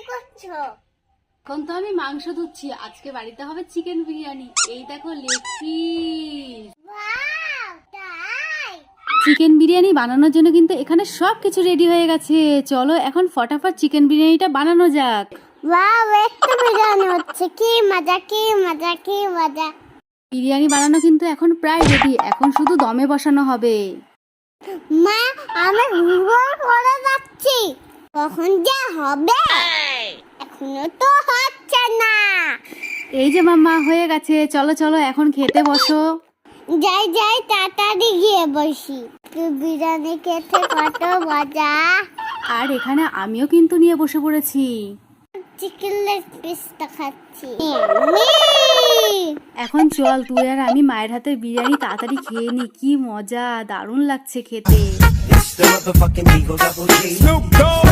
করছো? এখন তো আমি মাংস ধুচ্ছি, আজকে বাড়িতে হবে চিকেন বিরিয়ানি। এই দেখো লেগ পিস। ওয়াও, তাই? চিকেন বিরিয়ানি বানানোর জন্য কিন্তু এখানে সবকিছু রেডি হয়ে গেছে। চলো এখন ফটাফট চিকেন বিরিয়ানিটা বানানো যাক। ওয়াও, একটু বিরিয়ানি হচ্ছে, কি মজা কি মজা কি মজা। বিরিয়ানি বানানো কিন্তু এখন প্রায় রেডি, এখন শুধু দমে বসানো হবে। মা, আমি হুড় করে যাচ্ছি, কখন যে হবে এখনো তো হচ্ছে না। এই যে মাম্মা হয়ে গেছে, চলো চলো এখন খেতে বসো। যাই যাই, তাড়াতাড়ি গিয়ে বসি। বিরিয়ানি খেতে কত মজা। আর এখানে আমিও কিন্তু নিয়ে বসে পড়েছি। চিকেন লেগ পিসটা খাচ্ছি। এখন চল তুই আর আমি মায়ের হাতের বিরিয়ানি তাড়াতাড়ি খেয়ে নি। কি মজা, দারুণ লাগছে খেতে। It's the motherfucking Eagle Double G. Snoop Dogg.